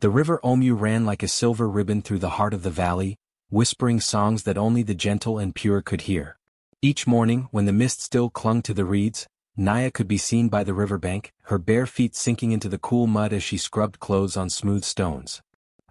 The river Omu ran like a silver ribbon through the heart of the valley, whispering songs that only the gentle and pure could hear. Each morning, when the mist still clung to the reeds, Naya could be seen by the riverbank, her bare feet sinking into the cool mud as she scrubbed clothes on smooth stones.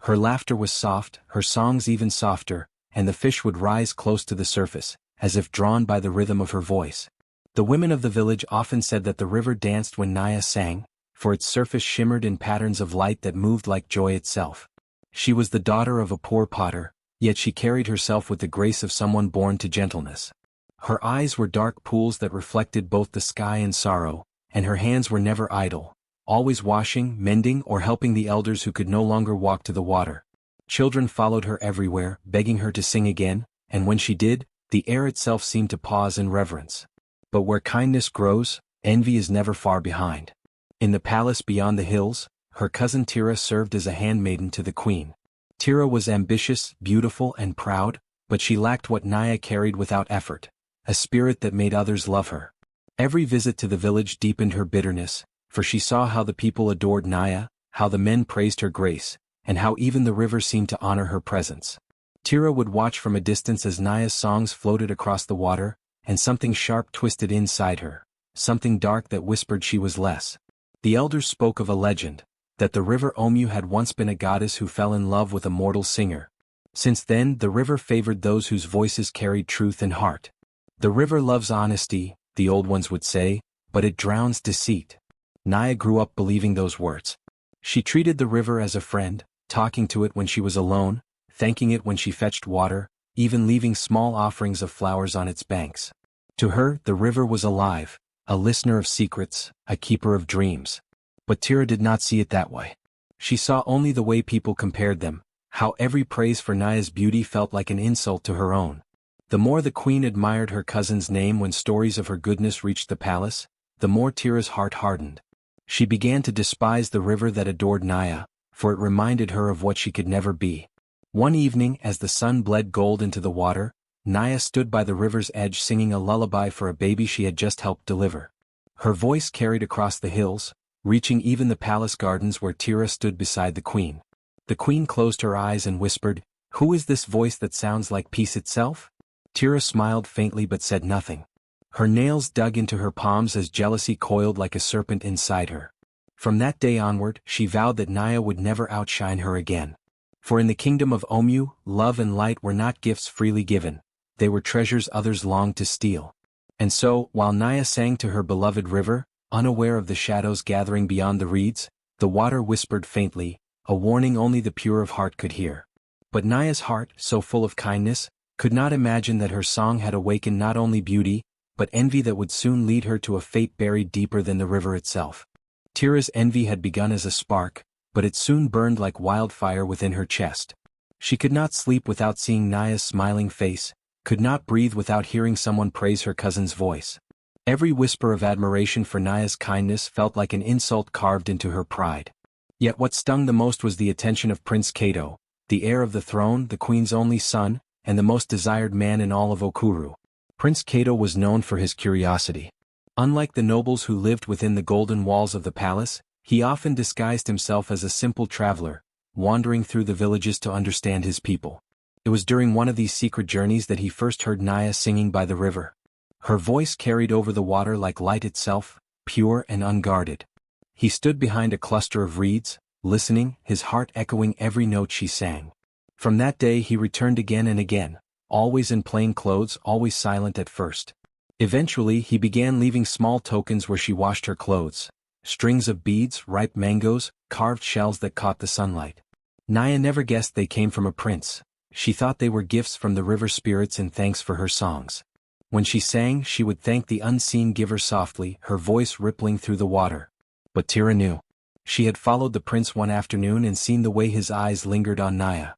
Her laughter was soft, her songs even softer, and the fish would rise close to the surface, as if drawn by the rhythm of her voice. The women of the village often said that the river danced when Naya sang, for its surface shimmered in patterns of light that moved like joy itself. She was the daughter of a poor potter, yet she carried herself with the grace of someone born to gentleness. Her eyes were dark pools that reflected both the sky and sorrow, and her hands were never idle, always washing, mending, or helping the elders who could no longer walk to the water. Children followed her everywhere, begging her to sing again, and when she did, the air itself seemed to pause in reverence. But where kindness grows, envy is never far behind. In the palace beyond the hills, her cousin Tira served as a handmaiden to the queen. Tira was ambitious, beautiful, and proud, but she lacked what Naya carried without effort, a spirit that made others love her. Every visit to the village deepened her bitterness, for she saw how the people adored Naya, how the men praised her grace, and how even the river seemed to honor her presence. Tira would watch from a distance as Naya's songs floated across the water, and something sharp twisted inside her, something dark that whispered she was less. The elders spoke of a legend, that the river Omu had once been a goddess who fell in love with a mortal singer. Since then, the river favored those whose voices carried truth and heart. The river loves honesty, the old ones would say, but it drowns deceit. Naya grew up believing those words. She treated the river as a friend, talking to it when she was alone, thanking it when she fetched water, even leaving small offerings of flowers on its banks. To her, the river was alive, a listener of secrets, a keeper of dreams. But Tira did not see it that way. She saw only the way people compared them, how every praise for Naya's beauty felt like an insult to her own. The more the queen admired her cousin's name when stories of her goodness reached the palace, the more Tira's heart hardened. She began to despise the river that adored Naya, for it reminded her of what she could never be. One evening, as the sun bled gold into the water, Naya stood by the river's edge singing a lullaby for a baby she had just helped deliver. Her voice carried across the hills, reaching even the palace gardens where Tira stood beside the queen. The queen closed her eyes and whispered, "Who is this voice that sounds like peace itself?" Tira smiled faintly but said nothing. Her nails dug into her palms as jealousy coiled like a serpent inside her. From that day onward, she vowed that Naya would never outshine her again. For in the kingdom of Omu, love and light were not gifts freely given, they were treasures others longed to steal. And so, while Naya sang to her beloved river, unaware of the shadows gathering beyond the reeds, the water whispered faintly, a warning only the pure of heart could hear. But Naya's heart, so full of kindness, could not imagine that her song had awakened not only beauty, but envy that would soon lead her to a fate buried deeper than the river itself. Tira's envy had begun as a spark, but it soon burned like wildfire within her chest. She could not sleep without seeing Naya's smiling face, could not breathe without hearing someone praise her cousin's voice. Every whisper of admiration for Naya's kindness felt like an insult carved into her pride. Yet what stung the most was the attention of Prince Kato, the heir of the throne, the queen's only son, and the most desired man in all of Okuru. Prince Kato was known for his curiosity. Unlike the nobles who lived within the golden walls of the palace, he often disguised himself as a simple traveler, wandering through the villages to understand his people. It was during one of these secret journeys that he first heard Naya singing by the river. Her voice carried over the water like light itself, pure and unguarded. He stood behind a cluster of reeds, listening, his heart echoing every note she sang. From that day he returned again and again, always in plain clothes, always silent at first. Eventually he began leaving small tokens where she washed her clothes, strings of beads, ripe mangoes, carved shells that caught the sunlight. Naya never guessed they came from a prince. She thought they were gifts from the river spirits in thanks for her songs. When she sang, she would thank the unseen giver softly, her voice rippling through the water. But Tira knew. She had followed the prince one afternoon and seen the way his eyes lingered on Naya.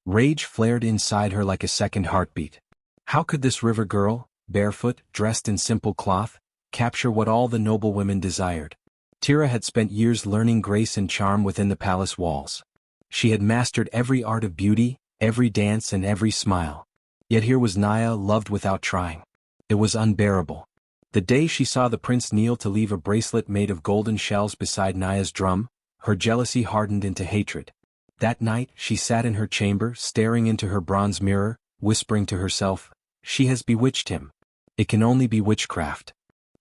Rage flared inside her like a second heartbeat. How could this river girl, barefoot, dressed in simple cloth, capture what all the noblewomen desired? Tira had spent years learning grace and charm within the palace walls. She had mastered every art of beauty, every dance and every smile. Yet here was Naya loved without trying. It was unbearable. The day she saw the prince kneel to leave a bracelet made of golden shells beside Naya's drum, her jealousy hardened into hatred. That night, she sat in her chamber, staring into her bronze mirror, whispering to herself, "She has bewitched him. It can only be witchcraft."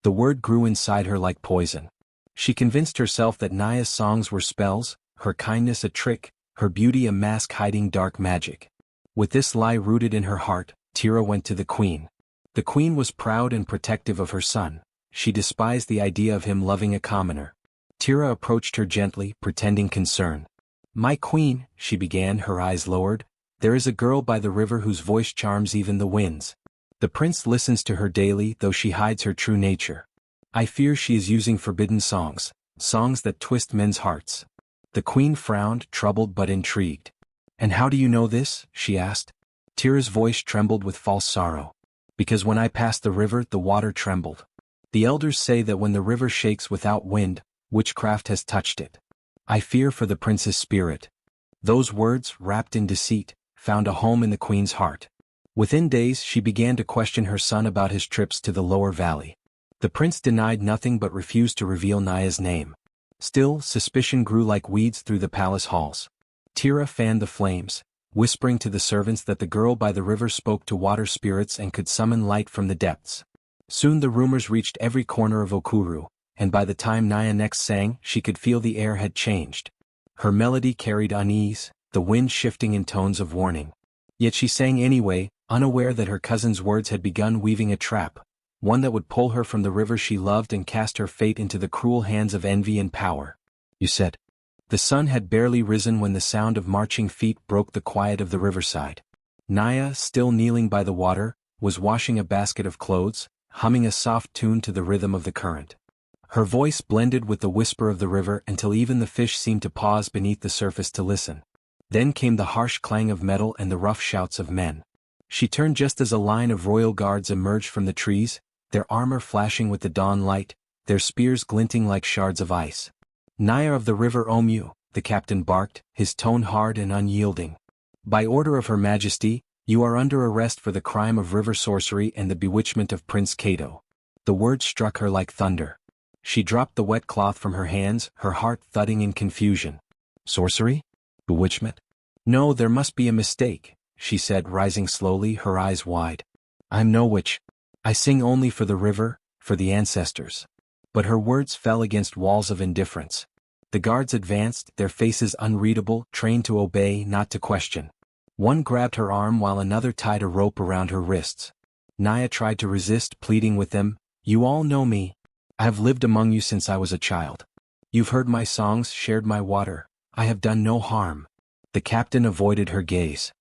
The word grew inside her like poison. She convinced herself that Naya's songs were spells, her kindness a trick, her beauty a mask hiding dark magic. With this lie rooted in her heart, Tira went to the queen. The queen was proud and protective of her son. She despised the idea of him loving a commoner. Tira approached her gently, pretending concern. "My queen," she began, her eyes lowered, "there is a girl by the river whose voice charms even the winds. The prince listens to her daily, though she hides her true nature. I fear she is using forbidden songs, songs that twist men's hearts." The queen frowned, troubled but intrigued. "And how do you know this?" she asked. Tira's voice trembled with false sorrow. "Because when I passed the river, the water trembled. The elders say that when the river shakes without wind, witchcraft has touched it. I fear for the prince's spirit." Those words, wrapped in deceit, found a home in the queen's heart. Within days she began to question her son about his trips to the lower valley. The prince denied nothing but refused to reveal Naya's name. Still, suspicion grew like weeds through the palace halls. Tira fanned the flames, whispering to the servants that the girl by the river spoke to water spirits and could summon light from the depths. Soon the rumors reached every corner of Okuru, and by the time Naya next sang, she could feel the air had changed. Her melody carried unease, the wind shifting in tones of warning. Yet she sang anyway, unaware that her cousin's words had begun weaving a trap, one that would pull her from the river she loved and cast her fate into the cruel hands of envy and power. "You said." The sun had barely risen when the sound of marching feet broke the quiet of the riverside. Naya, still kneeling by the water, was washing a basket of clothes, humming a soft tune to the rhythm of the current. Her voice blended with the whisper of the river until even the fish seemed to pause beneath the surface to listen. Then came the harsh clang of metal and the rough shouts of men. She turned just as a line of royal guards emerged from the trees, their armor flashing with the dawn light, their spears glinting like shards of ice. "Naya of the river Omu," the captain barked, his tone hard and unyielding. "By order of Her Majesty, you are under arrest for the crime of river sorcery and the bewitchment of Prince Cato." The words struck her like thunder. She dropped the wet cloth from her hands, her heart thudding in confusion. "Sorcery? Bewitchment? No, there must be a mistake," she said, rising slowly, her eyes wide. "I'm no witch. I sing only for the river, for the ancestors." But her words fell against walls of indifference. The guards advanced, their faces unreadable, trained to obey, not to question. One grabbed her arm while another tied a rope around her wrists. Naya tried to resist, pleading with them, "You all know me. I have lived among you since I was a child. You've heard my songs, shared my water. I have done no harm." The captain avoided her gaze.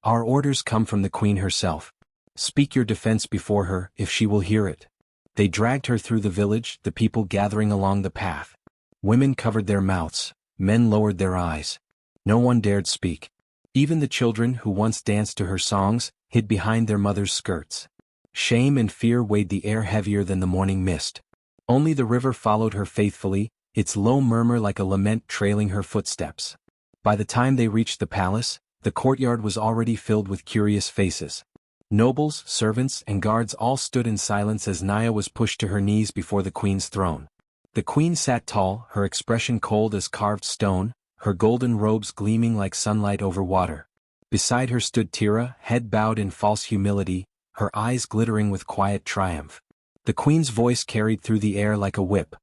"Our orders come from the queen herself. Speak your defense before her, if she will hear it." They dragged her through the village, the people gathering along the path. Women covered their mouths, men lowered their eyes. No one dared speak. Even the children who once danced to her songs, hid behind their mothers' skirts. Shame and fear weighed the air heavier than the morning mist. Only the river followed her faithfully, its low murmur like a lament trailing her footsteps. By the time they reached the palace, the courtyard was already filled with curious faces. Nobles, servants, and guards all stood in silence as Naya was pushed to her knees before the queen's throne. The queen sat tall, her expression cold as carved stone, her golden robes gleaming like sunlight over water. Beside her stood Tira, head bowed in false humility, her eyes glittering with quiet triumph. The queen's voice carried through the air like a whip.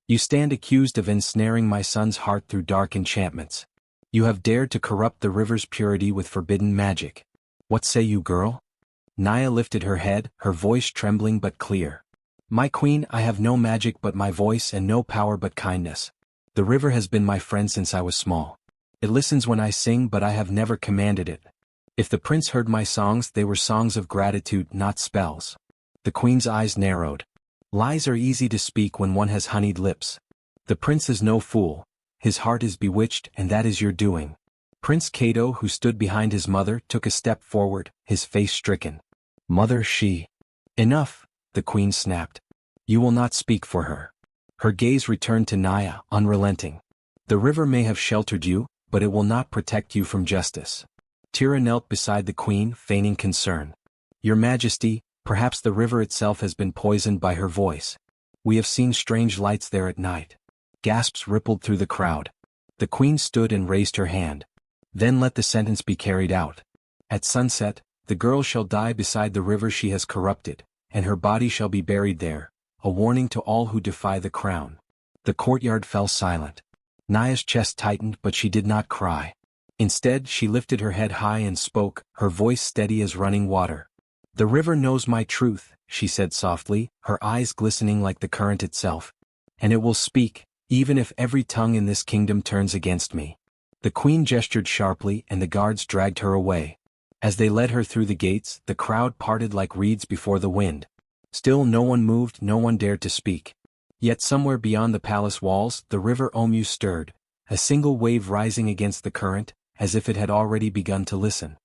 "You stand accused of ensnaring my son's heart through dark enchantments. You have dared to corrupt the river's purity with forbidden magic. What say you, girl?" Naya lifted her head, her voice trembling but clear. "My queen, I have no magic but my voice and no power but kindness. The river has been my friend since I was small. It listens when I sing, but I have never commanded it. If the prince heard my songs, they were songs of gratitude, not spells." The queen's eyes narrowed. "Lies are easy to speak when one has honeyed lips. The prince is no fool. His heart is bewitched, and that is your doing." Prince Cato, who stood behind his mother, took a step forward, his face stricken. "Mother, she—" "Enough," the queen snapped. "You will not speak for her." Her gaze returned to Naya, unrelenting. "The river may have sheltered you, but it will not protect you from justice." Tira knelt beside the queen, feigning concern. "Your Majesty, perhaps the river itself has been poisoned by her voice. We have seen strange lights there at night." Gasps rippled through the crowd. The queen stood and raised her hand. Then let the sentence be carried out. At sunset, the girl shall die beside the river she has corrupted, and her body shall be buried there, a warning to all who defy the crown." The courtyard fell silent. Naya's chest tightened, but she did not cry. Instead, she lifted her head high and spoke, her voice steady as running water. "The river knows my truth," she said softly, her eyes glistening like the current itself. "And it will speak, even if every tongue in this kingdom turns against me." The queen gestured sharply, and the guards dragged her away. As they led her through the gates, the crowd parted like reeds before the wind. Still no one moved, no one dared to speak. Yet somewhere beyond the palace walls, the river Omu stirred, a single wave rising against the current, as if it had already begun to listen.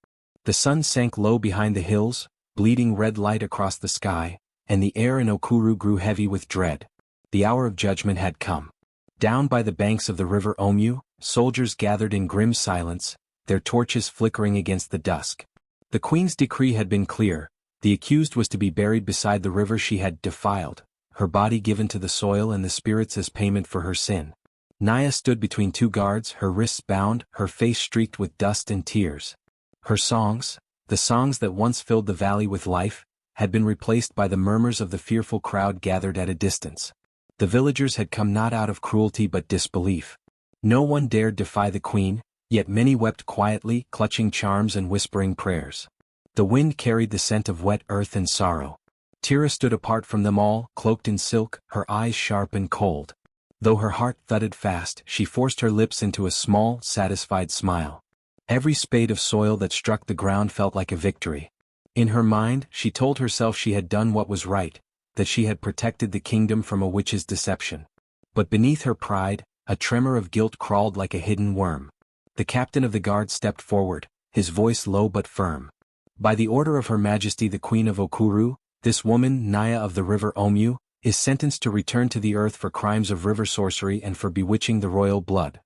The sun sank low behind the hills, bleeding red light across the sky, and the air in Okuru grew heavy with dread. The hour of judgment had come. Down by the banks of the river Omu, soldiers gathered in grim silence, their torches flickering against the dusk. The queen's decree had been clear: the accused was to be buried beside the river she had defiled, her body given to the soil and the spirits as payment for her sin. Naya stood between two guards, her wrists bound, her face streaked with dust and tears. Her songs, the songs that once filled the valley with life, had been replaced by the murmurs of the fearful crowd gathered at a distance. The villagers had come not out of cruelty but disbelief. No one dared defy the queen, yet many wept quietly, clutching charms and whispering prayers. The wind carried the scent of wet earth and sorrow. Tira stood apart from them all, cloaked in silk, her eyes sharp and cold. Though her heart thudded fast, she forced her lips into a small, satisfied smile. Every spade of soil that struck the ground felt like a victory. In her mind, she told herself she had done what was right, that she had protected the kingdom from a witch's deception. But beneath her pride, a tremor of guilt crawled like a hidden worm. The captain of the guard stepped forward, his voice low but firm. "By the order of Her Majesty the Queen of Okuru, this woman, Naya of the river Omu, is sentenced to return to the earth for crimes of river sorcery and for bewitching the royal blood."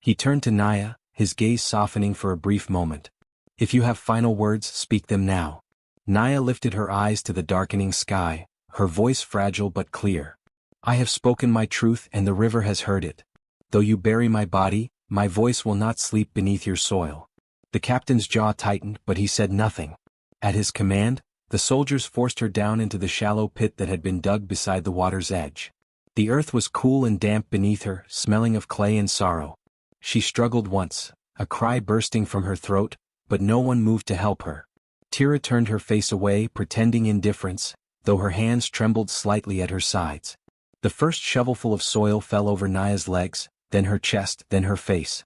He turned to Naya, his gaze softening for a brief moment. "If you have final words, speak them now." Naya lifted her eyes to the darkening sky, her voice fragile but clear. "I have spoken my truth and the river has heard it. Though you bury my body, my voice will not sleep beneath your soil." The captain's jaw tightened, but he said nothing. At his command, the soldiers forced her down into the shallow pit that had been dug beside the water's edge. The earth was cool and damp beneath her, smelling of clay and sorrow. She struggled once, a cry bursting from her throat, but no one moved to help her. Tira turned her face away, pretending indifference, though her hands trembled slightly at her sides. The first shovelful of soil fell over Naya's legs, then her chest, then her face.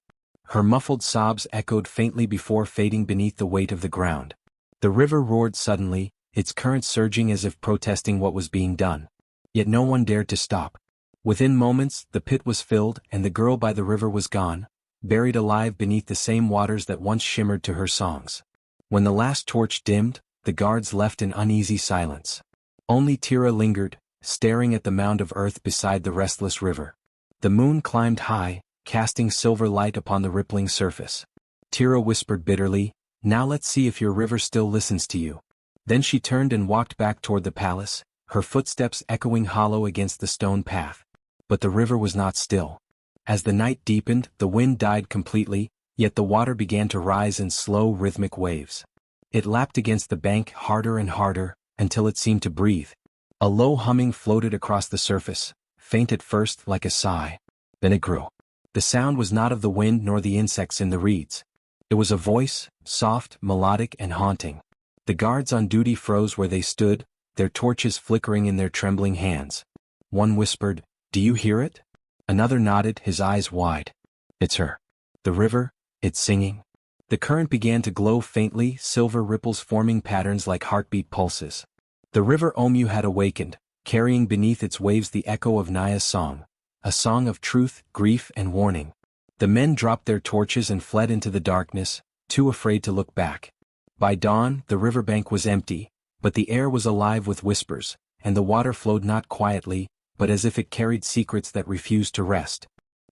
Her muffled sobs echoed faintly before fading beneath the weight of the ground. The river roared suddenly, its current surging as if protesting what was being done. Yet no one dared to stop. Within moments, the pit was filled and the girl by the river was gone, buried alive beneath the same waters that once shimmered to her songs. When the last torch dimmed, the guards left in uneasy silence. Only Tira lingered, staring at the mound of earth beside the restless river. The moon climbed high, casting silver light upon the rippling surface. Tira whispered bitterly, "Now let's see if your river still listens to you." Then she turned and walked back toward the palace, her footsteps echoing hollow against the stone path. But the river was not still. As the night deepened, the wind died completely, yet the water began to rise in slow rhythmic waves. It lapped against the bank harder and harder, until it seemed to breathe. A low humming floated across the surface, faint at first like a sigh. Then it grew. The sound was not of the wind nor the insects in the reeds. It was a voice, soft, melodic and haunting. The guards on duty froze where they stood, their torches flickering in their trembling hands. One whispered, "Do you hear it?" Another nodded, his eyes wide. "It's her. The river, it's singing." The current began to glow faintly, silver ripples forming patterns like heartbeat pulses. The river Omu had awakened, carrying beneath its waves the echo of Naya's song, a song of truth, grief and warning. The men dropped their torches and fled into the darkness, too afraid to look back. By dawn, the riverbank was empty, but the air was alive with whispers, and the water flowed not quietly, but as if it carried secrets that refused to rest.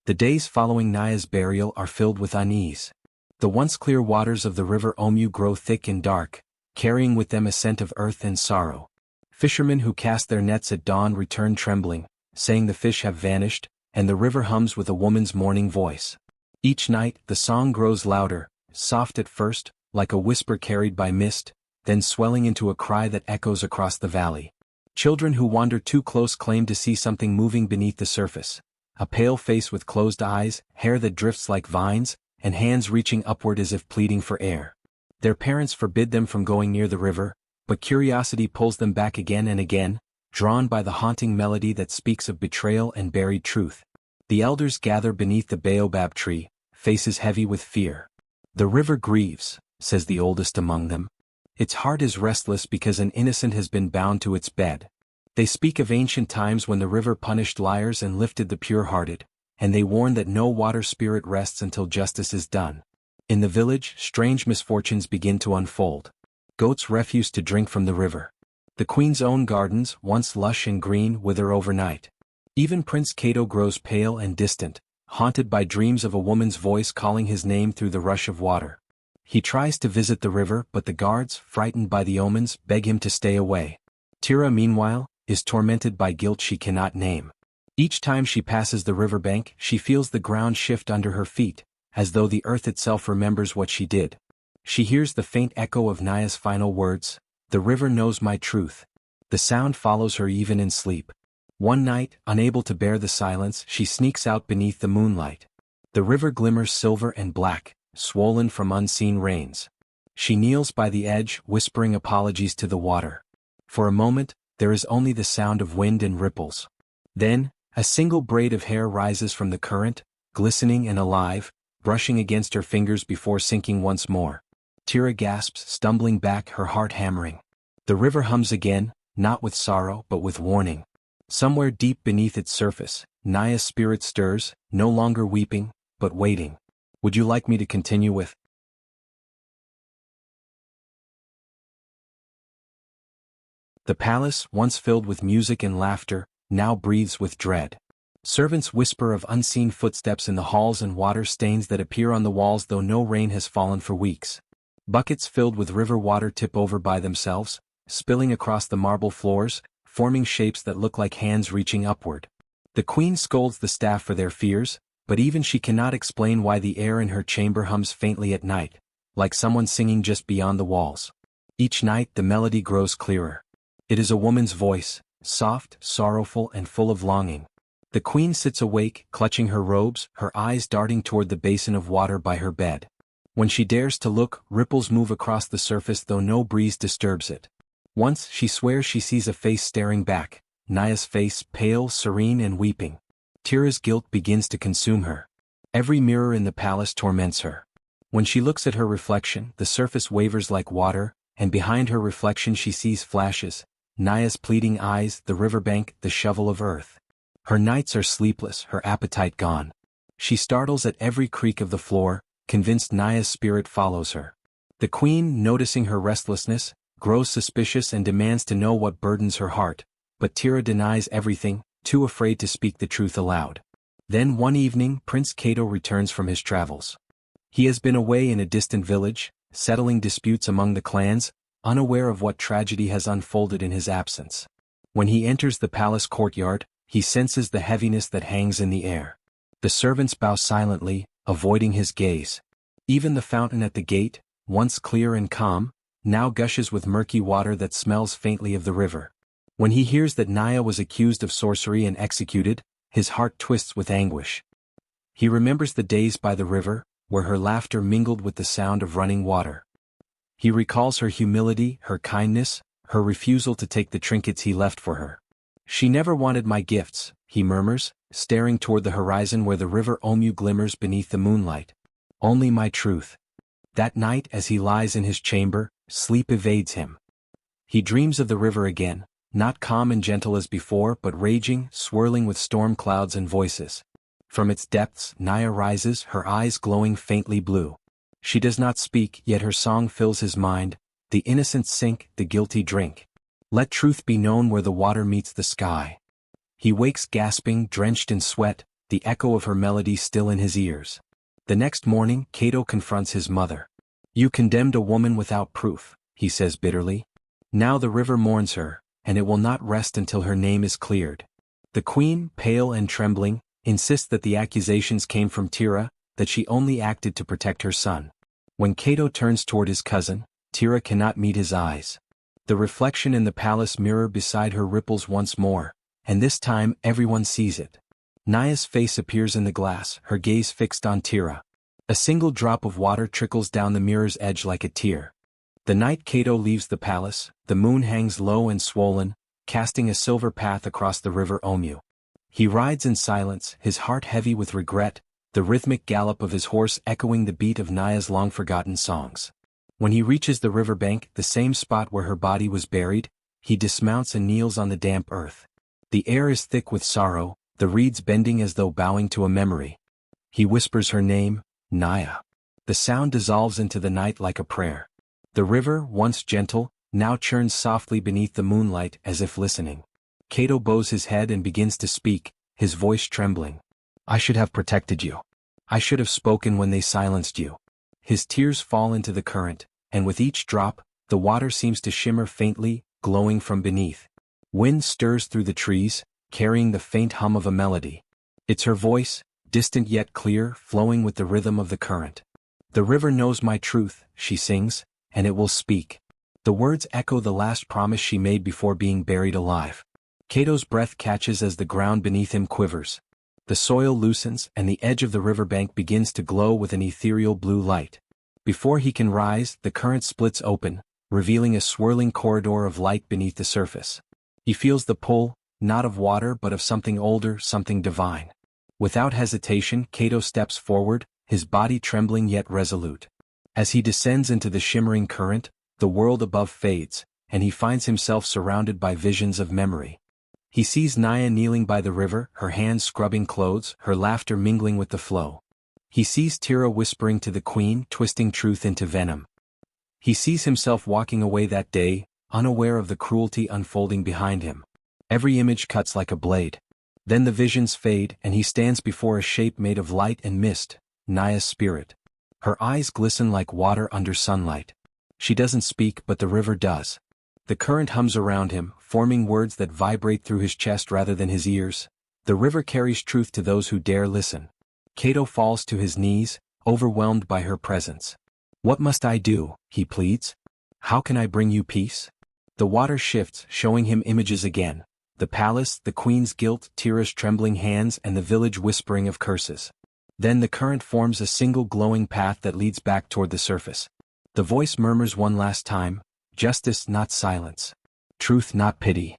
The days following Naya's burial are filled with unease. The once clear waters of the river Omu grow thick and dark, carrying with them a scent of earth and sorrow. Fishermen who cast their nets at dawn return trembling, saying the fish have vanished, and the river hums with a woman's mourning voice. Each night, the song grows louder, soft at first, like a whisper carried by mist, then swelling into a cry that echoes across the valley. Children who wander too close claim to see something moving beneath the surface. A pale face with closed eyes, hair that drifts like vines, and hands reaching upward as if pleading for air. Their parents forbid them from going near the river, but curiosity pulls them back again and again, drawn by the haunting melody that speaks of betrayal and buried truth. The elders gather beneath the baobab tree, faces heavy with fear. "The river grieves," says the oldest among them. "Its heart is restless because an innocent has been bound to its bed." They speak of ancient times when the river punished liars and lifted the pure-hearted, and they warn that no water spirit rests until justice is done. In the village, strange misfortunes begin to unfold. Goats refuse to drink from the river. The queen's own gardens, once lush and green, wither overnight. Even Prince Cato grows pale and distant, haunted by dreams of a woman's voice calling his name through the rush of water. He tries to visit the river, but the guards, frightened by the omens, beg him to stay away. Tira, meanwhile, is tormented by guilt she cannot name. Each time she passes the riverbank, she feels the ground shift under her feet, as though the earth itself remembers what she did. She hears the faint echo of Naya's final words, "The river knows my truth." The sound follows her even in sleep. One night, unable to bear the silence, she sneaks out beneath the moonlight. The river glimmers silver and black, swollen from unseen rains. She kneels by the edge, whispering apologies to the water. For a moment, there is only the sound of wind and ripples. Then, a single braid of hair rises from the current, glistening and alive, brushing against her fingers before sinking once more. Tira gasps, stumbling back, her heart hammering. The river hums again, not with sorrow but with warning. Somewhere deep beneath its surface, Naya's spirit stirs, no longer weeping, but waiting. Would you like me to continue with? The palace, once filled with music and laughter, now breathes with dread. Servants whisper of unseen footsteps in the halls and water stains that appear on the walls though no rain has fallen for weeks. Buckets filled with river water tip over by themselves, spilling across the marble floors, forming shapes that look like hands reaching upward. The queen scolds the staff for their fears, but even she cannot explain why the air in her chamber hums faintly at night, like someone singing just beyond the walls. Each night the melody grows clearer. It is a woman's voice, soft, sorrowful, and full of longing. The queen sits awake, clutching her robes, her eyes darting toward the basin of water by her bed. When she dares to look, ripples move across the surface though no breeze disturbs it. Once she swears she sees a face staring back, Naya's face, pale, serene, and weeping. Tira's guilt begins to consume her. Every mirror in the palace torments her. When she looks at her reflection, the surface wavers like water, and behind her reflection she sees flashes, Naya's pleading eyes, the riverbank, the shovel of earth. Her nights are sleepless, her appetite gone. She startles at every creak of the floor, convinced Naya's spirit follows her. The queen, noticing her restlessness, grows suspicious and demands to know what burdens her heart, but Tira denies everything, too afraid to speak the truth aloud. Then one evening, Prince Cato returns from his travels. He has been away in a distant village, settling disputes among the clans, unaware of what tragedy has unfolded in his absence. When he enters the palace courtyard, he senses the heaviness that hangs in the air. The servants bow silently, avoiding his gaze. Even the fountain at the gate, once clear and calm, now gushes with murky water that smells faintly of the river. When he hears that Naya was accused of sorcery and executed, his heart twists with anguish. He remembers the days by the river, where her laughter mingled with the sound of running water. He recalls her humility, her kindness, her refusal to take the trinkets he left for her. "She never wanted my gifts," he murmurs, staring toward the horizon where the river Omu glimmers beneath the moonlight. "Only my truth." That night, as he lies in his chamber, sleep evades him. He dreams of the river again, not calm and gentle as before but raging, swirling with storm clouds and voices. From its depths, Naya rises, her eyes glowing faintly blue. She does not speak, yet her song fills his mind. The innocent sink, the guilty drink. Let truth be known where the water meets the sky. He wakes gasping, drenched in sweat, the echo of her melody still in his ears. The next morning, Cato confronts his mother. "You condemned a woman without proof," he says bitterly. "Now the river mourns her, and it will not rest until her name is cleared." The queen, pale and trembling, insists that the accusations came from Tira, that she only acted to protect her son. When Cato turns toward his cousin, Tira cannot meet his eyes. The reflection in the palace mirror beside her ripples once more, and this time everyone sees it. Naya's face appears in the glass, her gaze fixed on Tira. A single drop of water trickles down the mirror's edge like a tear. The night Cato leaves the palace, the moon hangs low and swollen, casting a silver path across the river Omu. He rides in silence, his heart heavy with regret, the rhythmic gallop of his horse echoing the beat of Naya's long-forgotten songs. When he reaches the riverbank, the same spot where her body was buried, he dismounts and kneels on the damp earth. The air is thick with sorrow, the reeds bending as though bowing to a memory. He whispers her name, Naya. The sound dissolves into the night like a prayer. The river, once gentle, now churns softly beneath the moonlight as if listening. Cato bows his head and begins to speak, his voice trembling. I should have protected you. I should have spoken when they silenced you. His tears fall into the current, and with each drop, the water seems to shimmer faintly, glowing from beneath. Wind stirs through the trees, carrying the faint hum of a melody. It's her voice, distant yet clear, flowing with the rhythm of the current. The river knows my truth, she sings, and it will speak. The words echo the last promise she made before being buried alive. Cato's breath catches as the ground beneath him quivers. The soil loosens and the edge of the riverbank begins to glow with an ethereal blue light. Before he can rise, the current splits open, revealing a swirling corridor of light beneath the surface. He feels the pull, not of water but of something older, something divine. Without hesitation, Cato steps forward, his body trembling yet resolute. As he descends into the shimmering current, the world above fades, and he finds himself surrounded by visions of memory. He sees Naya kneeling by the river, her hands scrubbing clothes, her laughter mingling with the flow. He sees Tira whispering to the queen, twisting truth into venom. He sees himself walking away that day, unaware of the cruelty unfolding behind him. Every image cuts like a blade. Then the visions fade, and he stands before a shape made of light and mist, Naya's spirit. Her eyes glisten like water under sunlight. She doesn't speak, but the river does. The current hums around him, forming words that vibrate through his chest rather than his ears. The river carries truth to those who dare listen. Cato falls to his knees, overwhelmed by her presence. What must I do, he pleads. How can I bring you peace? The water shifts, showing him images again. The palace, the queen's guilt, Tira's trembling hands, and the village whispering of curses. Then the current forms a single glowing path that leads back toward the surface. The voice murmurs one last time, justice not silence. Truth not pity.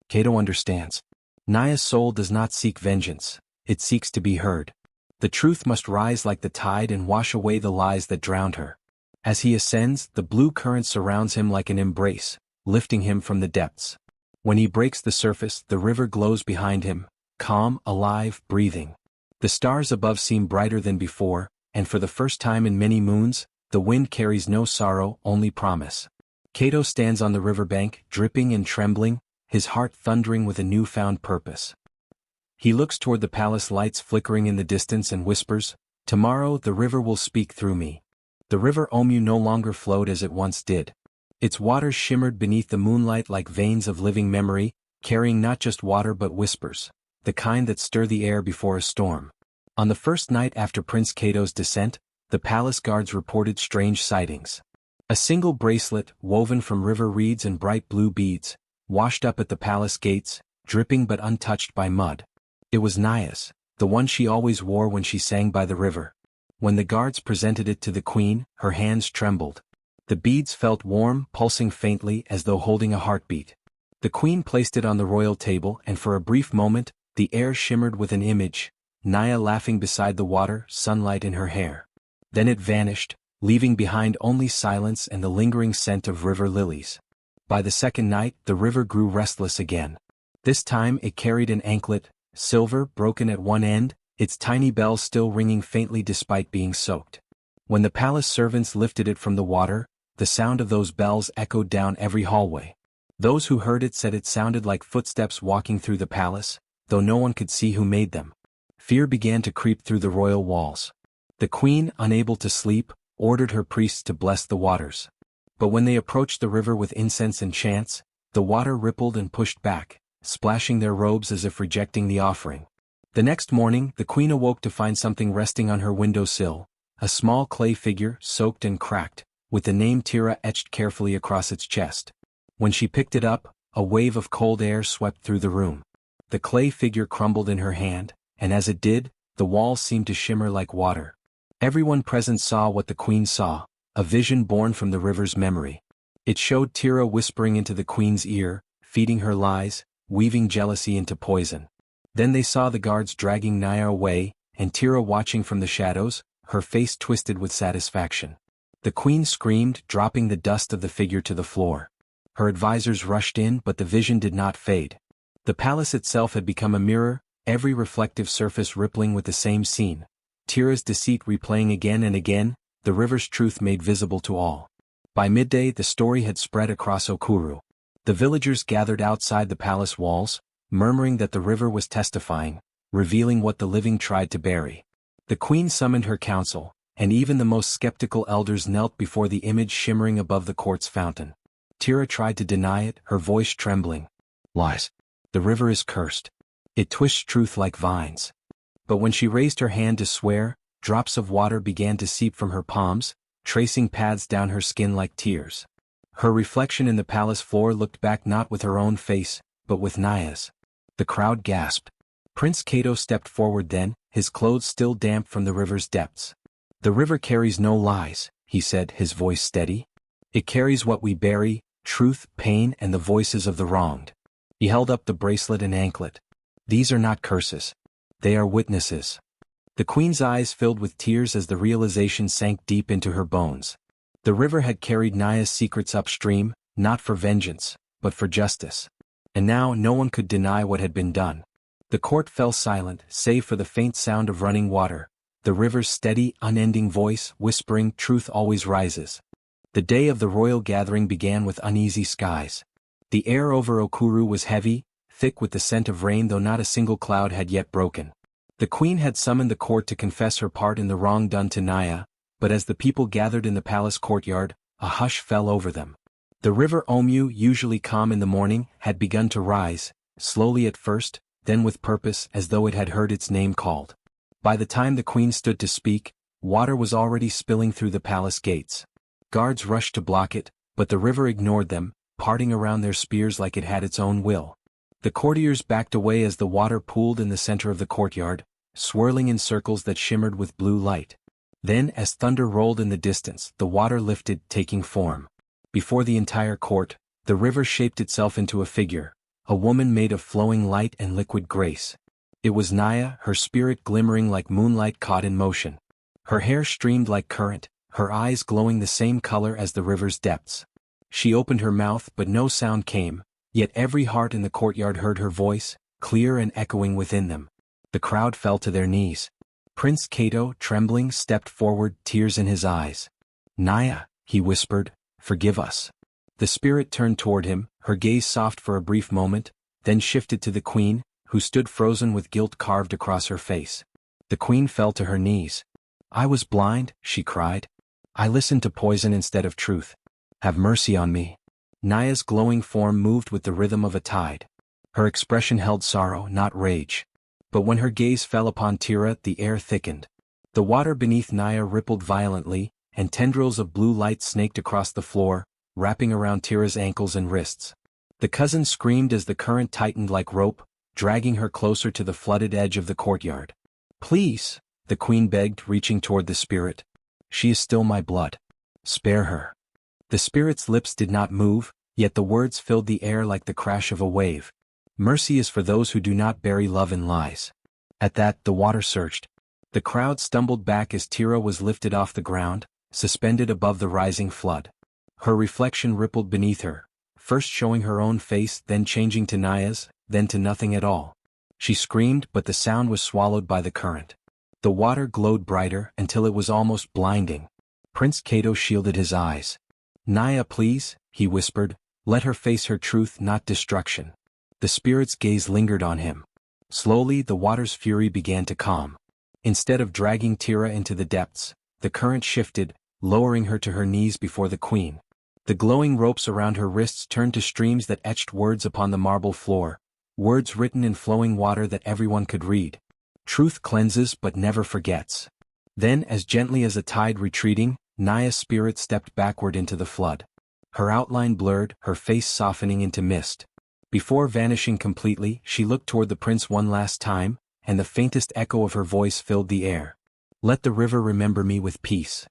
Cato understands. Naya's soul does not seek vengeance, it seeks to be heard. The truth must rise like the tide and wash away the lies that drowned her. As he ascends, the blue current surrounds him like an embrace, lifting him from the depths. When he breaks the surface, the river glows behind him, calm, alive, breathing. The stars above seem brighter than before, and for the first time in many moons, the wind carries no sorrow, only promise. Cato stands on the riverbank, dripping and trembling, his heart thundering with a newfound purpose. He looks toward the palace lights flickering in the distance and whispers, "Tomorrow the river will speak through me." The river Omu no longer flowed as it once did. Its waters shimmered beneath the moonlight like veins of living memory, carrying not just water but whispers, the kind that stir the air before a storm. On the first night after Prince Cato's descent, the palace guards reported strange sightings. A single bracelet, woven from river reeds and bright blue beads, washed up at the palace gates, dripping but untouched by mud. It was Naya's, the one she always wore when she sang by the river. When the guards presented it to the queen, her hands trembled. The beads felt warm, pulsing faintly as though holding a heartbeat. The queen placed it on the royal table, and for a brief moment, the air shimmered with an image, Naya laughing beside the water, sunlight in her hair. Then it vanished, leaving behind only silence and the lingering scent of river lilies. By the second night, the river grew restless again. This time it carried an anklet, silver, broken at one end, its tiny bell still ringing faintly despite being soaked. When the palace servants lifted it from the water, the sound of those bells echoed down every hallway. Those who heard it said it sounded like footsteps walking through the palace, though no one could see who made them. Fear began to creep through the royal walls. The queen, unable to sleep, ordered her priests to bless the waters. But when they approached the river with incense and chants, the water rippled and pushed back, splashing their robes as if rejecting the offering. The next morning, the queen awoke to find something resting on her windowsill, a small clay figure, soaked and cracked, with the name Tira etched carefully across its chest. When she picked it up, a wave of cold air swept through the room. The clay figure crumbled in her hand, and as it did, the walls seemed to shimmer like water. Everyone present saw what the queen saw, a vision born from the river's memory. It showed Tira whispering into the queen's ear, feeding her lies, weaving jealousy into poison. Then they saw the guards dragging Naya away, and Tira watching from the shadows, her face twisted with satisfaction. The queen screamed, dropping the dust of the figure to the floor. Her advisors rushed in, but the vision did not fade. The palace itself had become a mirror, every reflective surface rippling with the same scene. Tira's deceit replaying again and again, the river's truth made visible to all. By midday the story had spread across Okuru. The villagers gathered outside the palace walls, murmuring that the river was testifying, revealing what the living tried to bury. The queen summoned her council, and even the most skeptical elders knelt before the image shimmering above the court's fountain. Tira tried to deny it, her voice trembling. Lies. The river is cursed. It twists truth like vines. But when she raised her hand to swear, drops of water began to seep from her palms, tracing paths down her skin like tears. Her reflection in the palace floor looked back not with her own face, but with Naya's. The crowd gasped. Prince Cato stepped forward then, his clothes still damp from the river's depths. The river carries no lies, he said, his voice steady. It carries what we bury, truth, pain, and the voices of the wronged. He held up the bracelet and anklet. These are not curses. They are witnesses. The queen's eyes filled with tears as the realization sank deep into her bones. The river had carried Naya's secrets upstream, not for vengeance, but for justice. And now no one could deny what had been done. The court fell silent, save for the faint sound of running water, the river's steady, unending voice whispering truth always rises. The day of the royal gathering began with uneasy skies. The air over Okuru was heavy, thick with the scent of rain, though not a single cloud had yet broken. The queen had summoned the court to confess her part in the wrong done to Naya, but as the people gathered in the palace courtyard, a hush fell over them. The river Omu, usually calm in the morning, had begun to rise, slowly at first, then with purpose, as though it had heard its name called. By the time the queen stood to speak, water was already spilling through the palace gates. Guards rushed to block it, but the river ignored them, parting around their spears like it had its own will. The courtiers backed away as the water pooled in the center of the courtyard, swirling in circles that shimmered with blue light. Then, as thunder rolled in the distance, the water lifted, taking form. Before the entire court, the river shaped itself into a figure, a woman made of flowing light and liquid grace. It was Naya, her spirit glimmering like moonlight caught in motion. Her hair streamed like current, her eyes glowing the same color as the river's depths. She opened her mouth, but no sound came, yet every heart in the courtyard heard her voice, clear and echoing within them. The crowd fell to their knees. Prince Cato, trembling, stepped forward, tears in his eyes. Naya, he whispered, forgive us. The spirit turned toward him, her gaze soft for a brief moment, then shifted to the queen, who stood frozen with guilt carved across her face. The queen fell to her knees. I was blind, she cried. I listened to poison instead of truth. Have mercy on me. Naya's glowing form moved with the rhythm of a tide. Her expression held sorrow, not rage. But when her gaze fell upon Tira, the air thickened. The water beneath Naya rippled violently, and tendrils of blue light snaked across the floor, wrapping around Tira's ankles and wrists. The cousin screamed as the current tightened like rope, dragging her closer to the flooded edge of the courtyard. Please, the queen begged, reaching toward the spirit. She is still my blood. Spare her. The spirit's lips did not move, yet the words filled the air like the crash of a wave. Mercy is for those who do not bury love in lies. At that, the water surged. The crowd stumbled back as Tira was lifted off the ground, suspended above the rising flood. Her reflection rippled beneath her, first showing her own face, then changing to Naya's, then to nothing at all. She screamed, but the sound was swallowed by the current. The water glowed brighter until it was almost blinding. Prince Cato shielded his eyes. Naya, please, he whispered, let her face her truth, not destruction. The spirit's gaze lingered on him. Slowly the water's fury began to calm. Instead of dragging Tira into the depths, the current shifted, lowering her to her knees before the queen. The glowing ropes around her wrists turned to streams that etched words upon the marble floor, words written in flowing water that everyone could read. Truth cleanses but never forgets. Then, as gently as a tide retreating, Naya's spirit stepped backward into the flood. Her outline blurred, her face softening into mist. Before vanishing completely, she looked toward the prince one last time, and the faintest echo of her voice filled the air. "Let the river remember me with peace."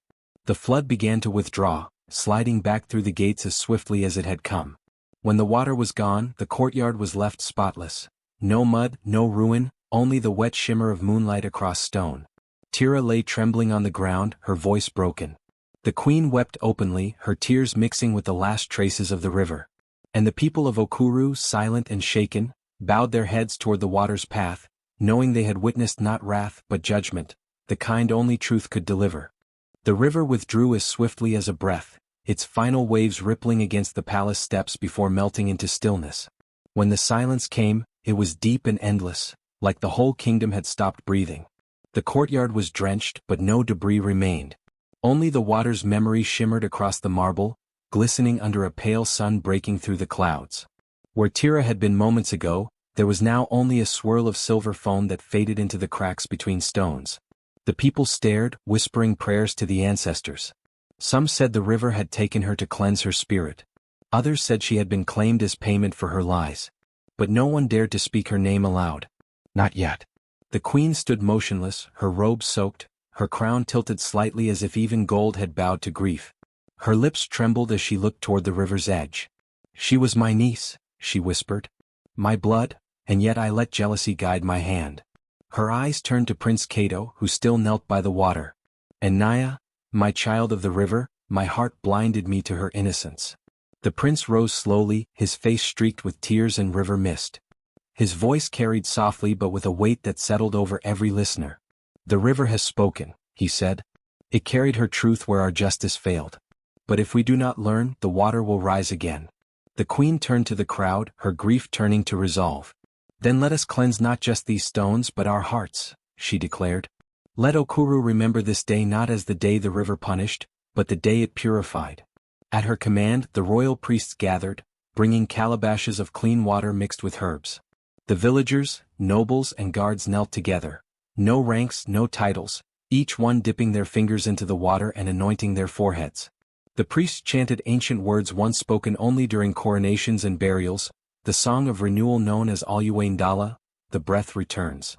The flood began to withdraw, sliding back through the gates as swiftly as it had come. When the water was gone, the courtyard was left spotless. No mud, no ruin, only the wet shimmer of moonlight across stone. Tira lay trembling on the ground, her voice broken. The queen wept openly, her tears mixing with the last traces of the river. And the people of Okuru, silent and shaken, bowed their heads toward the water's path, knowing they had witnessed not wrath but judgment, the kind only truth could deliver. The river withdrew as swiftly as a breath, its final waves rippling against the palace steps before melting into stillness. When the silence came, it was deep and endless, like the whole kingdom had stopped breathing. The courtyard was drenched, but no debris remained. Only the water's memory shimmered across the marble, glistening under a pale sun breaking through the clouds. Where Tira had been moments ago, there was now only a swirl of silver foam that faded into the cracks between stones. The people stared, whispering prayers to the ancestors. Some said the river had taken her to cleanse her spirit. Others said she had been claimed as payment for her lies. But no one dared to speak her name aloud. Not yet. The queen stood motionless, her robe soaked, her crown tilted slightly as if even gold had bowed to grief. Her lips trembled as she looked toward the river's edge. "She was my niece," she whispered. "My blood, and yet I let jealousy guide my hand." Her eyes turned to Prince Cato, who still knelt by the water. "And Naya, my child of the river, my heart blinded me to her innocence." The prince rose slowly, his face streaked with tears and river mist. His voice carried softly but with a weight that settled over every listener. "The river has spoken," he said. "It carried her truth where our justice failed. But if we do not learn, the water will rise again." The queen turned to the crowd, her grief turning to resolve. "Then let us cleanse not just these stones but our hearts," she declared. "Let Okuru remember this day not as the day the river punished, but the day it purified." At her command, the royal priests gathered, bringing calabashes of clean water mixed with herbs. The villagers, nobles and guards knelt together. No ranks, no titles, each one dipping their fingers into the water and anointing their foreheads. The priests chanted ancient words once spoken only during coronations and burials, the song of renewal known as Aluane Dala, the breath returns.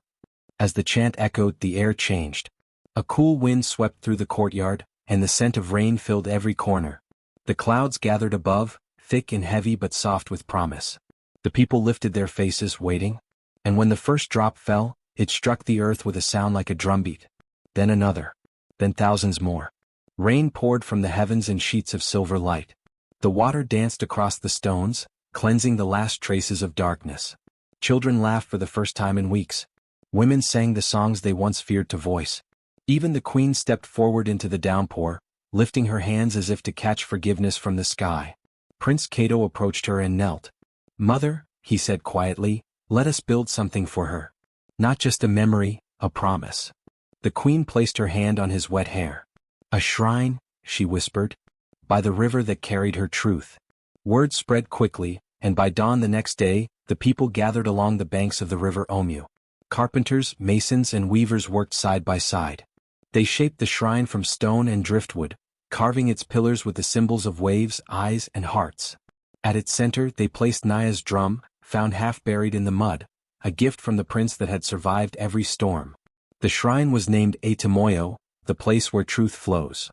As the chant echoed, the air changed. A cool wind swept through the courtyard, and the scent of rain filled every corner. The clouds gathered above, thick and heavy but soft with promise. The people lifted their faces, waiting. And when the first drop fell, it struck the earth with a sound like a drumbeat. Then another. Then thousands more. Rain poured from the heavens in sheets of silver light. The water danced across the stones, cleansing the last traces of darkness. Children laughed for the first time in weeks. Women sang the songs they once feared to voice. Even the queen stepped forward into the downpour, lifting her hands as if to catch forgiveness from the sky. Prince Cato approached her and knelt. "Mother," he said quietly, "let us build something for her. Not just a memory, a promise." The queen placed her hand on his wet hair. "A shrine," she whispered, "by the river that carried her truth." Word spread quickly, and by dawn the next day, the people gathered along the banks of the river Omu. Carpenters, masons and weavers worked side by side. They shaped the shrine from stone and driftwood, carving its pillars with the symbols of waves, eyes and hearts. At its center they placed Naya's drum, found half buried in the mud, a gift from the prince that had survived every storm. The shrine was named Atamoyo, the place where truth flows.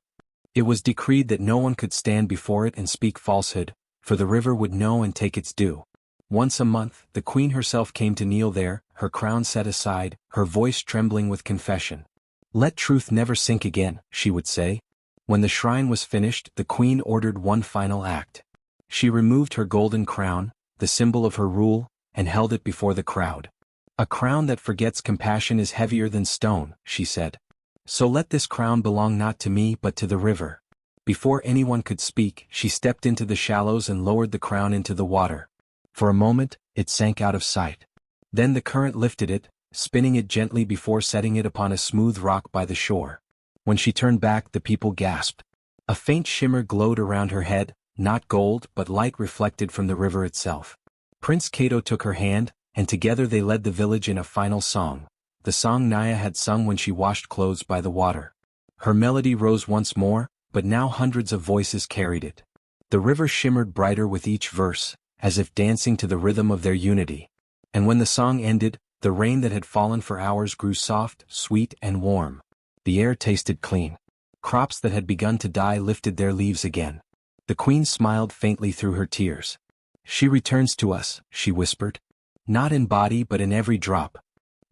It was decreed that no one could stand before it and speak falsehood, for the river would know and take its due. Once a month, the queen herself came to kneel there, her crown set aside, her voice trembling with confession. "Let truth never sink again," she would say. When the shrine was finished, the queen ordered one final act. She removed her golden crown, the symbol of her rule, and held it before the crowd. "A crown that forgets compassion is heavier than stone," she said. "So let this crown belong not to me but to the river." Before anyone could speak, she stepped into the shallows and lowered the crown into the water. For a moment, it sank out of sight. Then the current lifted it, spinning it gently before setting it upon a smooth rock by the shore. When she turned back, the people gasped. A faint shimmer glowed around her head, not gold but light reflected from the river itself. Prince Cato took her hand, and together they led the village in a final song. the song Naya had sung when she washed clothes by the water. Her melody rose once more, but now hundreds of voices carried it. The river shimmered brighter with each verse, as if dancing to the rhythm of their unity. And when the song ended, the rain that had fallen for hours grew soft, sweet, and warm. The air tasted clean. Crops that had begun to die lifted their leaves again. The queen smiled faintly through her tears. "She returns to us," she whispered. "Not in body but in every drop."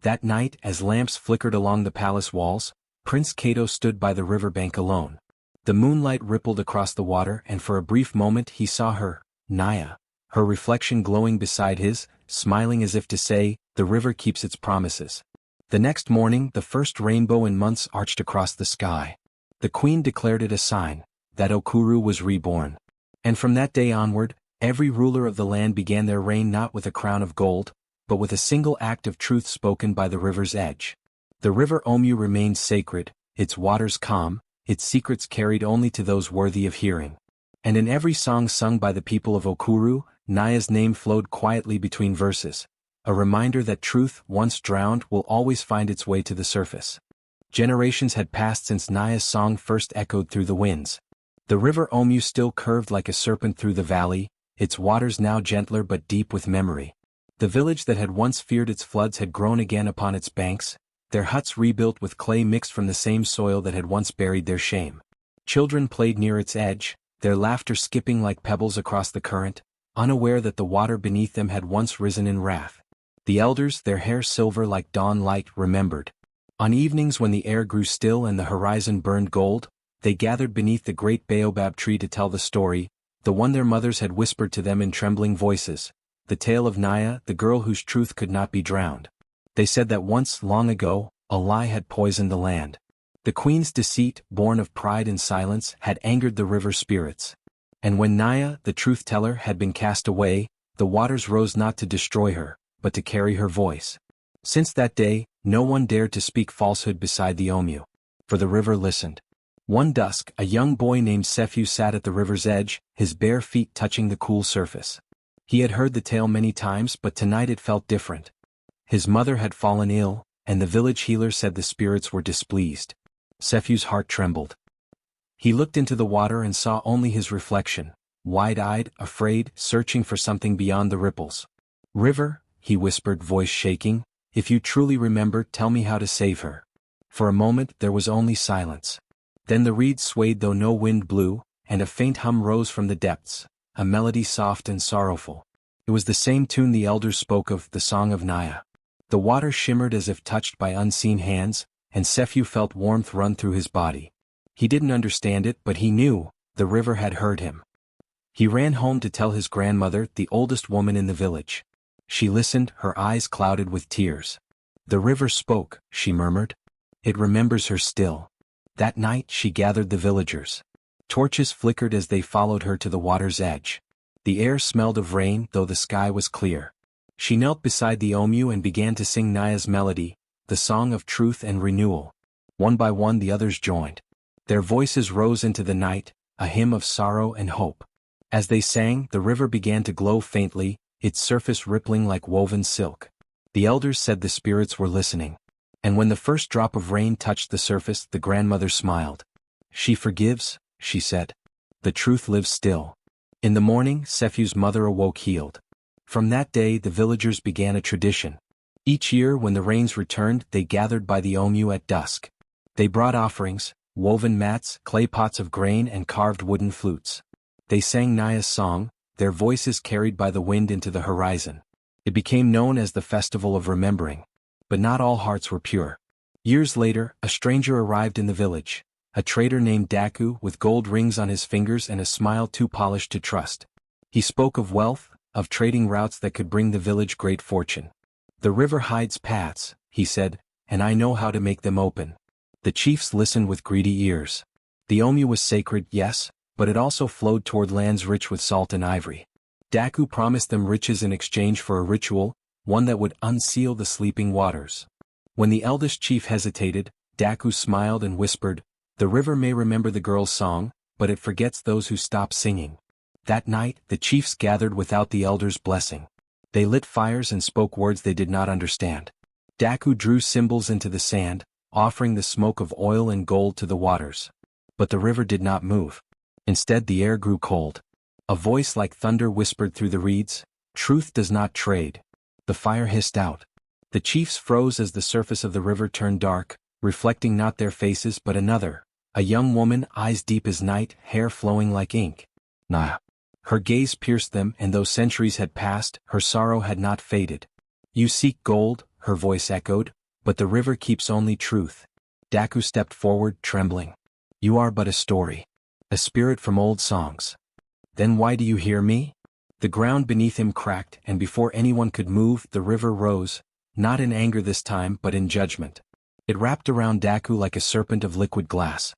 That night, as lamps flickered along the palace walls, Prince Cato stood by the riverbank alone. The moonlight rippled across the water and for a brief moment he saw her, Naya, her reflection glowing beside his, smiling as if to say, "The river keeps its promises." The next morning the first rainbow in months arched across the sky. The queen declared it a sign that Okuru was reborn. And from that day onward, every ruler of the land began their reign not with a crown of gold, but with a single act of truth spoken by the river's edge. The river Omu remained sacred, its waters calm, its secrets carried only to those worthy of hearing. And in every song sung by the people of Okuru, Naya's name flowed quietly between verses, a reminder that truth, once drowned, will always find its way to the surface. Generations had passed since Naya's song first echoed through the winds. The river Omu still curved like a serpent through the valley, its waters now gentler but deep with memory. The village that had once feared its floods had grown again upon its banks, their huts rebuilt with clay mixed from the same soil that had once buried their shame. Children played near its edge, their laughter skipping like pebbles across the current, unaware that the water beneath them had once risen in wrath. The elders, their hair silver like dawn light, remembered. On evenings when the air grew still and the horizon burned gold, they gathered beneath the great baobab tree to tell the story, the one their mothers had whispered to them in trembling voices, the tale of Naya, the girl whose truth could not be drowned. They said that once, long ago, a lie had poisoned the land. The queen's deceit, born of pride and silence, had angered the river spirits. And when Naya, the truth-teller, had been cast away, the waters rose not to destroy her, but to carry her voice. Since that day, no one dared to speak falsehood beside the Omu. For the river listened. One dusk, a young boy named Sephu sat at the river's edge, his bare feet touching the cool surface. He had heard the tale many times, but tonight it felt different. His mother had fallen ill, and the village healer said the spirits were displeased. Sephu's heart trembled. He looked into the water and saw only his reflection, wide-eyed, afraid, searching for something beyond the ripples. "River," he whispered, voice shaking, "if you truly remember, tell me how to save her." For a moment there was only silence. Then the reeds swayed though no wind blew, and a faint hum rose from the depths, a melody soft and sorrowful. It was the same tune the elders spoke of, the song of Naya. The water shimmered as if touched by unseen hands, and Sephu felt warmth run through his body. He didn't understand it, but he knew, the river had heard him. He ran home to tell his grandmother, the oldest woman in the village. She listened, her eyes clouded with tears. "The river spoke," she murmured. "It remembers her still." That night she gathered the villagers. Torches flickered as they followed her to the water's edge. The air smelled of rain, though the sky was clear. She knelt beside the Omu and began to sing Naya's melody, the song of truth and renewal. One by one the others joined. Their voices rose into the night, a hymn of sorrow and hope. As they sang, the river began to glow faintly, its surface rippling like woven silk. The elders said the spirits were listening. And when the first drop of rain touched the surface, the grandmother smiled. "She forgives," she said. "The truth lives still." In the morning, Sephu's mother awoke healed. From that day the villagers began a tradition. Each year when the rains returned, they gathered by the Omu at dusk. They brought offerings, woven mats, clay pots of grain and carved wooden flutes. They sang Naya's song, their voices carried by the wind into the horizon. It became known as the Festival of Remembering. But not all hearts were pure. Years later, a stranger arrived in the village, a trader named Daku with gold rings on his fingers and a smile too polished to trust. He spoke of wealth, of trading routes that could bring the village great fortune. "The river hides paths," he said, "and I know how to make them open." The chiefs listened with greedy ears. The Omu was sacred, yes, but it also flowed toward lands rich with salt and ivory. Daku promised them riches in exchange for a ritual, one that would unseal the sleeping waters. When the eldest chief hesitated, Daku smiled and whispered, "The river may remember the girl's song, but it forgets those who stop singing." That night, the chiefs gathered without the elders' blessing. They lit fires and spoke words they did not understand. Daku drew symbols into the sand, offering the smoke of oil and gold to the waters. But the river did not move. Instead the air grew cold. A voice like thunder whispered through the reeds, "Truth does not trade." The fire hissed out. The chiefs froze as the surface of the river turned dark, reflecting not their faces but another, a young woman, eyes deep as night, hair flowing like ink. Nah. Her gaze pierced them, and though centuries had passed, her sorrow had not faded. "You seek gold," her voice echoed, "but the river keeps only truth." Daku stepped forward, trembling. "You are but a story. A spirit from old songs." "Then why do you hear me?" The ground beneath him cracked, and before anyone could move, the river rose, not in anger this time but in judgment. It wrapped around Daku like a serpent of liquid glass.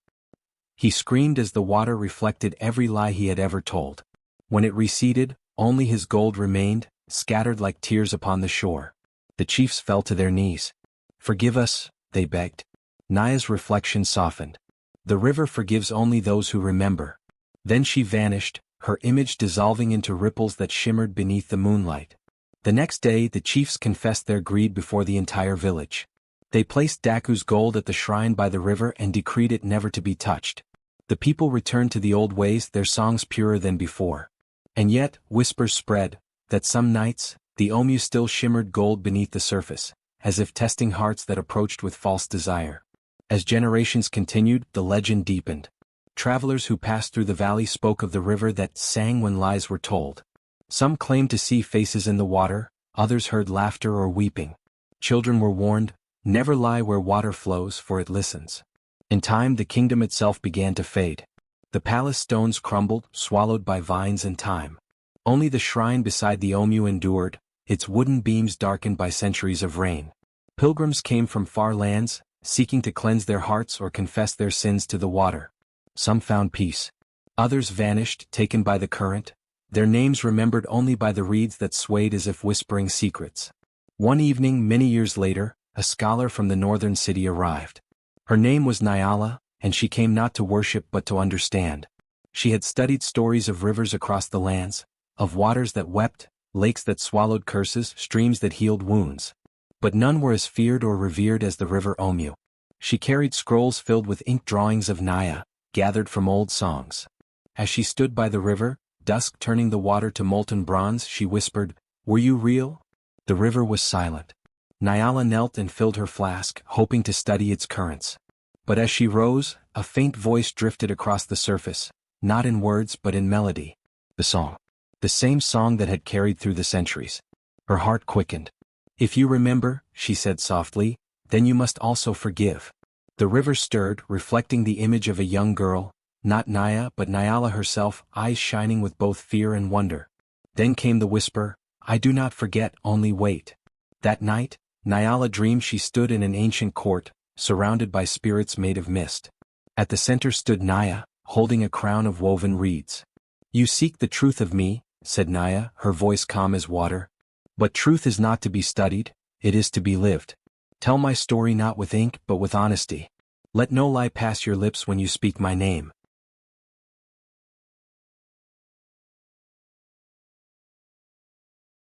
He screamed as the water reflected every lie he had ever told. When it receded, only his gold remained, scattered like tears upon the shore. The chiefs fell to their knees. "Forgive us," they begged. Naya's reflection softened. "The river forgives only those who remember." Then she vanished, her image dissolving into ripples that shimmered beneath the moonlight. The next day the chiefs confessed their greed before the entire village. They placed Daku's gold at the shrine by the river and decreed it never to be touched. The people returned to the old ways, their songs purer than before. And yet, whispers spread, that some nights, the Omu still shimmered gold beneath the surface, as if testing hearts that approached with false desire. As generations continued, the legend deepened. Travelers who passed through the valley spoke of the river that sang when lies were told. Some claimed to see faces in the water, others heard laughter or weeping. Children were warned, "Never lie where water flows, for it listens." In time the kingdom itself began to fade. The palace stones crumbled, swallowed by vines and time. Only the shrine beside the Omu endured, its wooden beams darkened by centuries of rain. Pilgrims came from far lands, seeking to cleanse their hearts or confess their sins to the water. Some found peace. Others vanished, taken by the current, their names remembered only by the reeds that swayed as if whispering secrets. One evening many years later, a scholar from the northern city arrived. Her name was Nyala, and she came not to worship but to understand. She had studied stories of rivers across the lands, of waters that wept, lakes that swallowed curses, streams that healed wounds. But none were as feared or revered as the river Omu. She carried scrolls filled with ink drawings of Naya, gathered from old songs. As she stood by the river, dusk turning the water to molten bronze, she whispered, "Were you real?" The river was silent. Nyala knelt and filled her flask, hoping to study its currents. But as she rose, a faint voice drifted across the surface, not in words but in melody. The song. The same song that had carried through the centuries. Her heart quickened. "If you remember," she said softly, "then you must also forgive." The river stirred, reflecting the image of a young girl, not Naya but Nyala herself, eyes shining with both fear and wonder. Then came the whisper, "I do not forget, only wait." That night, Nyala dreamed she stood in an ancient court, surrounded by spirits made of mist. At the center stood Naya, holding a crown of woven reeds. "You seek the truth of me," said Naya, her voice calm as water. "But truth is not to be studied, it is to be lived. Tell my story not with ink but with honesty. Let no lie pass your lips when you speak my name."